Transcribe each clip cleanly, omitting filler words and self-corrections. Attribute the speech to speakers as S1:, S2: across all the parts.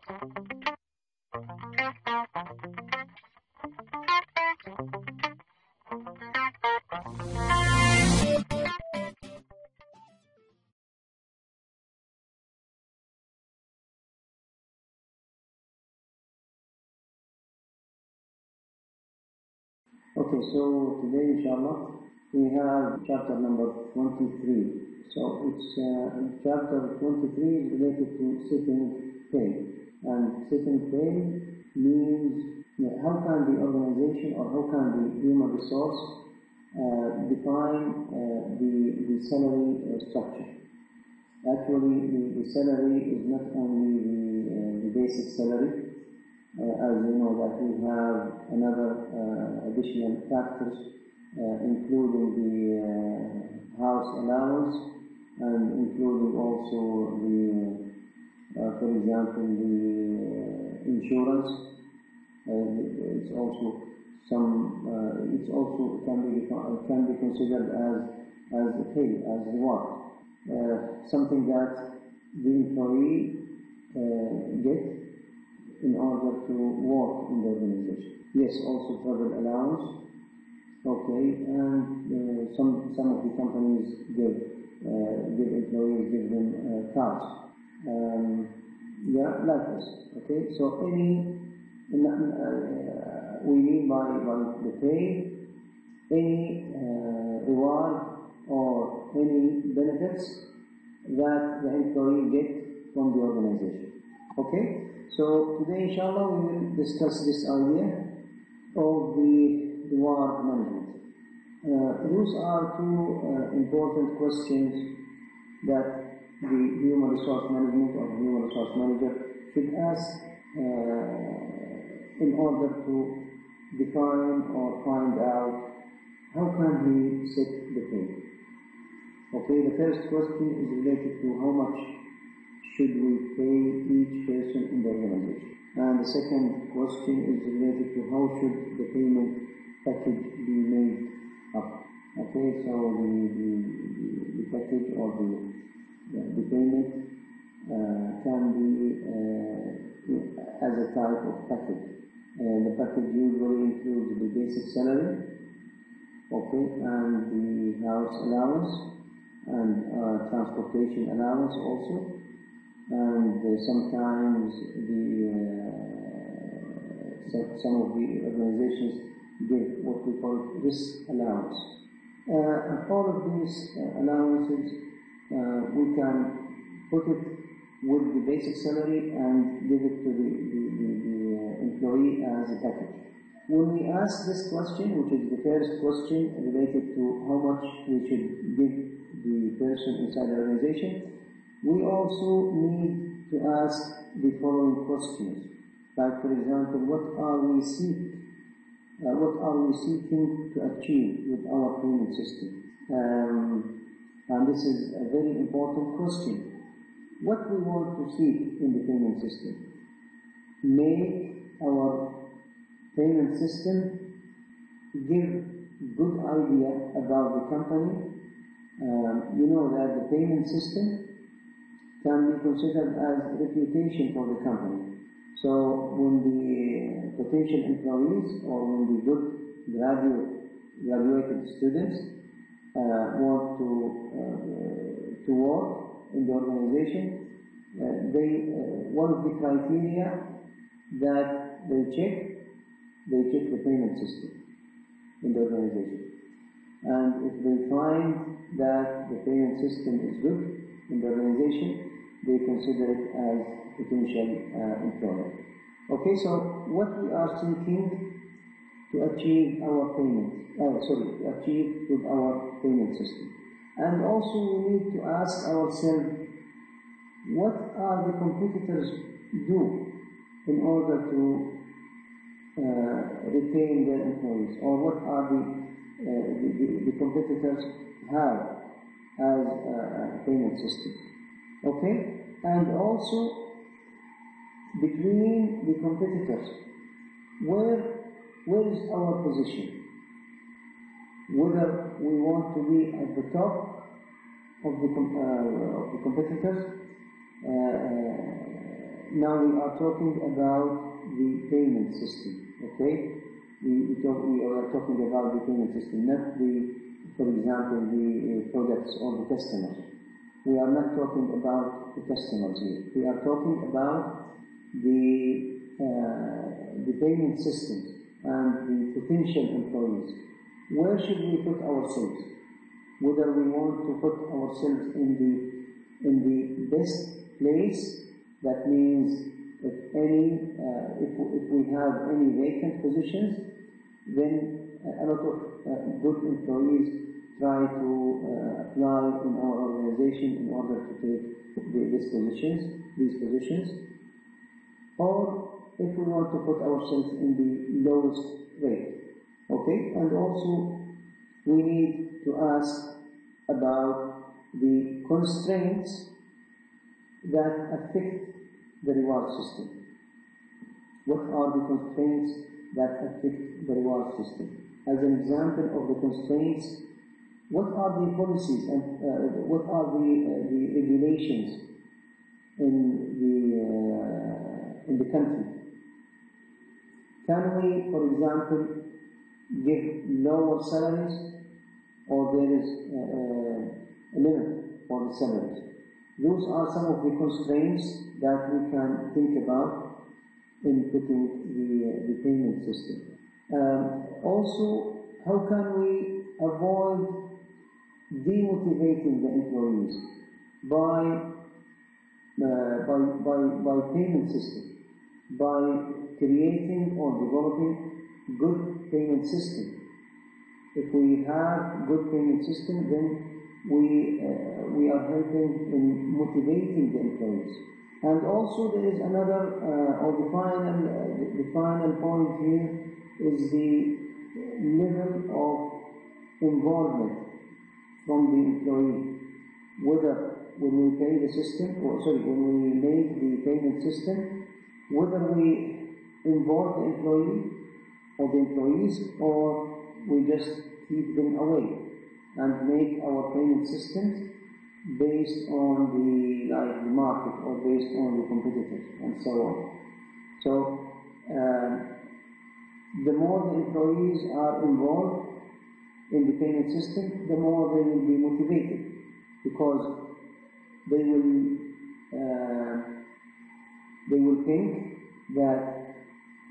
S1: Okay, so today, inshallah, we have chapter number 23. So it's chapter 23 is related to sitting pay. And sitting pay means how can the organization or how can the human resource define the salary structure. Actually, the salary is not only the basic salary. As you know that we have another additional factors including the house allowance and including also the, for example, the insurance. It's also some. It's also can be considered as a pay, as reward, something that the employee gets in order to work in the organization. Yes, also travel allowance. Okay, and some of the companies give employees, give them cars. Yeah, like this. Okay, so we mean by the pay any reward or any benefits that the employee gets from the organization. Okay. So today, inshallah, we will discuss this idea of the reward management. Those are two important questions that the human resource management or human resource manager should ask in order to define or find out how can he set the pay. Okay, the first question is related to how much should we pay each person in the organization. And the second question is related to how should the payment package be made up. Okay, so the package or the payment can be as a type of package. The package usually includes the basic salary, okay, and the house allowance and transportation allowance also. And sometimes some of the organizations give what we call risk allowance. All of these allowances we can put it with the basic salary and give it to the employee as a package. When we ask this question, which is the first question related to how much we should give the person inside the organization, we also need to ask the following questions. Like, for example, what are we seeking to achieve with our payment system? And this is a very important question. What we want to seek in the payment system? Make our payment system give good idea about the company. You know that the payment system can be considered as reputation for the company. So when the potential employees or when the good graduated students want to work in the organization, one of the criteria that they check the payment system in the organization. And if they find that the payment system is good in the organization, they consider it as potential employer. Okay, so what we are seeking to achieve our to achieve with our payment system. And also we need to ask ourselves, what are the competitors do in order to retain their employees, or what are the competitors have as a payment system. Okay, and also between the competitors, where is our position? Whether we want to be at the top of the competitors now we are talking about the payment system, okay? We are talking about the payment system, not for example, the products or the customers. We are not talking about the customers here. We are talking about the payment system and the potential employees. Where should we put ourselves? Whether we want to put ourselves in the best place, that means if we have any vacant positions, then a lot of good employees try to apply in our organization in order to take these positions. Or if we want to put ourselves in the lowest rate, okay? And also we need to ask about the constraints that affect the reward system. What are the constraints that affect the reward system? As an example of the constraints, what are the policies and what are the regulations in the country? Can we, for example, give lower salaries, or there is a limit for the salaries? Those are some of the constraints that we can think about in putting the payment system. Also, how can we avoid demotivating the employees by payment system, by creating or developing good payment system? If we have good payment system, then we are helping in motivating the employees. And also there is another, or the final point here is the level of involvement from the employee. Whether when we pay the system, when we make the payment system, whether we involve the employee or the employees, or we just keep them away and make our payment systems based on the market or based on the competitors and so on. So the more the employees are involved in the payment system, the more they will be motivated, because they will think that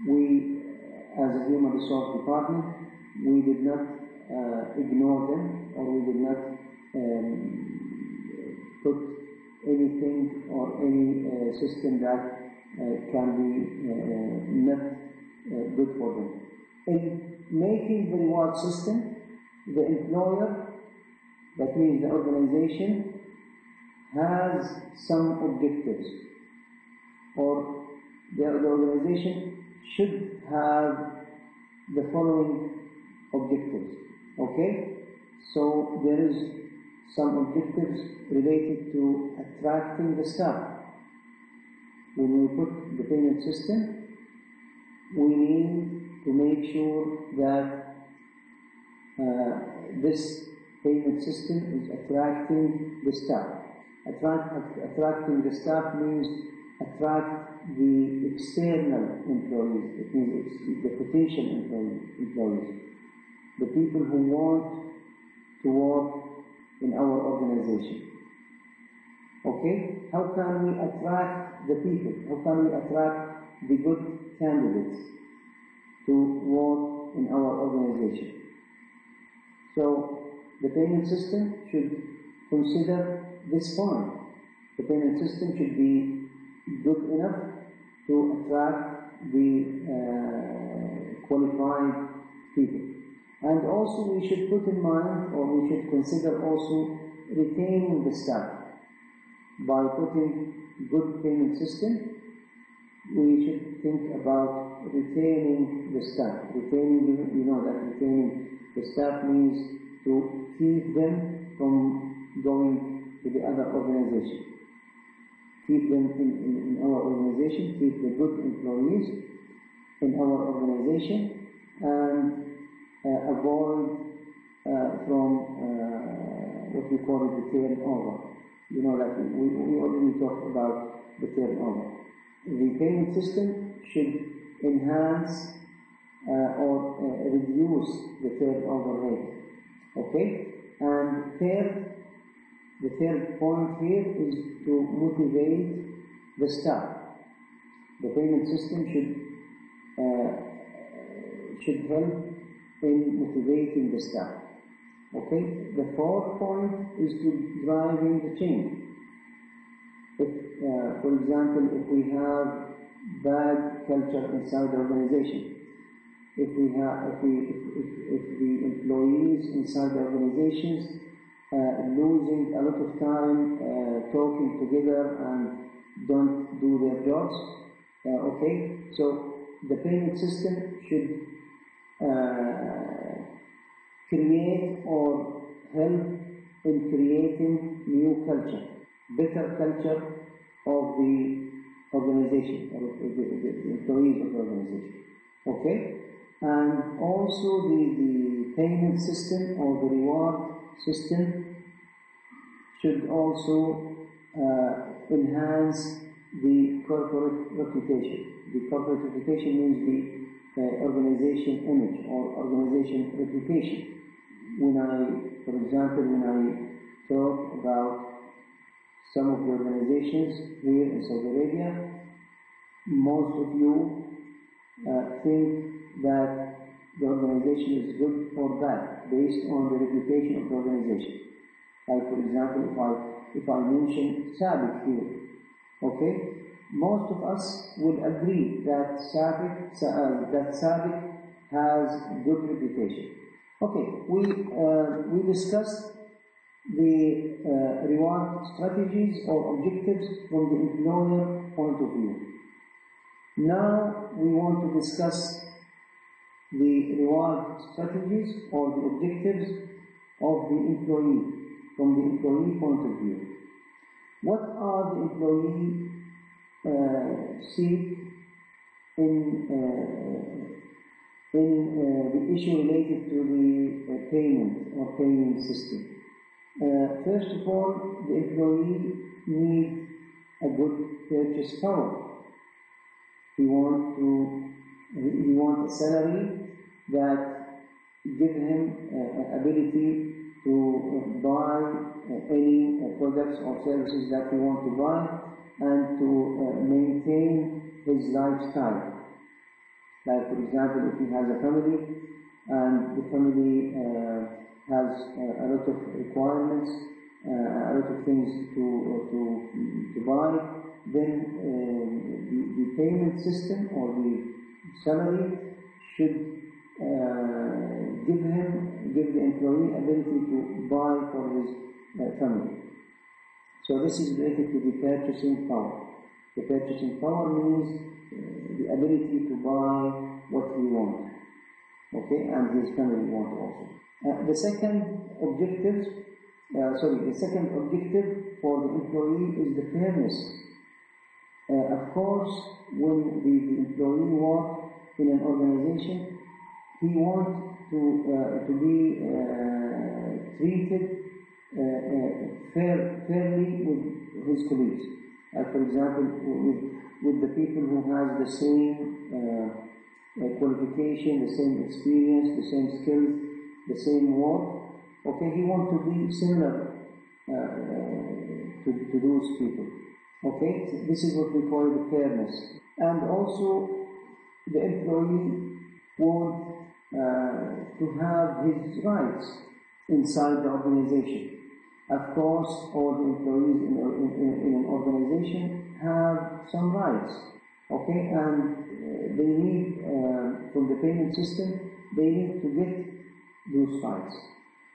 S1: we, as a human resource department, we did not ignore them, or we did not put anything or any system that can be not good for them. In making the reward system, the employer, that means the organization, has some objectives, or the organization should have the following objectives, okay? So there is some objectives related to attracting the staff. When we put the payment system, we need to make sure that this payment system is attracting the staff. Attracting the staff means attract the external employees. It means it's the potential employees, the people who want to work in our organization. Okay? How can we attract the people? How can we attract the good candidates to work in our organization? So the payment system should consider this point. The payment system should be good enough to attract the qualified people. And also we should put in mind, or we should consider also retaining the staff. By putting good payment system, we should think about retaining the staff. Retaining the staff means to keep them from going to the other organization. Keep them in our organization, keep the good employees in our organization, and avoid from what we call the turnover. We already talked about the turnover. payment system should enhance or reduce the turnover rate. Okay? And the third point here is to motivate the staff. The payment system should help in motivating the staff. Okay? The fourth point is to driving the change. If, for example, if we have bad culture inside the organization, if the employees inside the organizations losing a lot of time talking together and don't do their jobs, okay, so the payment system should create or help in creating new culture, better culture of the organization, or the employees of the organization. Okay? And also the payment system or the reward system should also enhance the corporate reputation. The corporate reputation means the organization image or organization reputation. For example, when I talk about some of the organizations here in Saudi Arabia, most of you think that the organization is good or bad based on the reputation of the organization. Like, for example, if I mention Sabit here, okay, most of us will agree that Sabit has good reputation. Okay, we discussed the reward strategies or objectives from the employer point of view. Now we want to discuss the reward strategies or the objectives of the employee from the employee point of view. What are the employee seek in the issue related to the payment or payment system? First of all, the employee needs a good purchase power. He wants a salary that gives him ability to buy any products or services that he wants to buy and to maintain his lifestyle. Like, for example, if he has a family and the family has a lot of requirements, a lot of things to buy, then the payment system or the salary should give the employee ability to buy for his family. So this is related to the purchasing power. The purchasing power means the ability to buy what he wants, okay, and his family wants also. The second objective for the employee is the fairness. Of course, when the employee works in an organization, he wants to be treated fairly with his colleagues. For example, with the people who have the same qualification, the same experience, the same skills, the same work. Okay, he wants to be similar to those people. Okay, so this is what we call the fairness. And also, the employee wants to have his rights inside the organization. Of course, all the employees in an organization have some rights. Okay, and they need, from the payment system, they need to get those rights.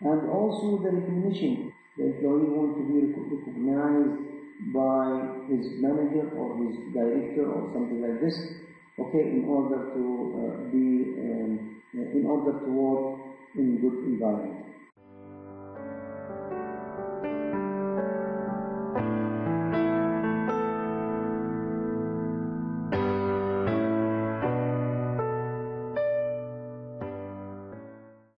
S1: And also the recognition. The employee wants to be recognized by his manager or his director or something like this, okay, in order to work in good environment.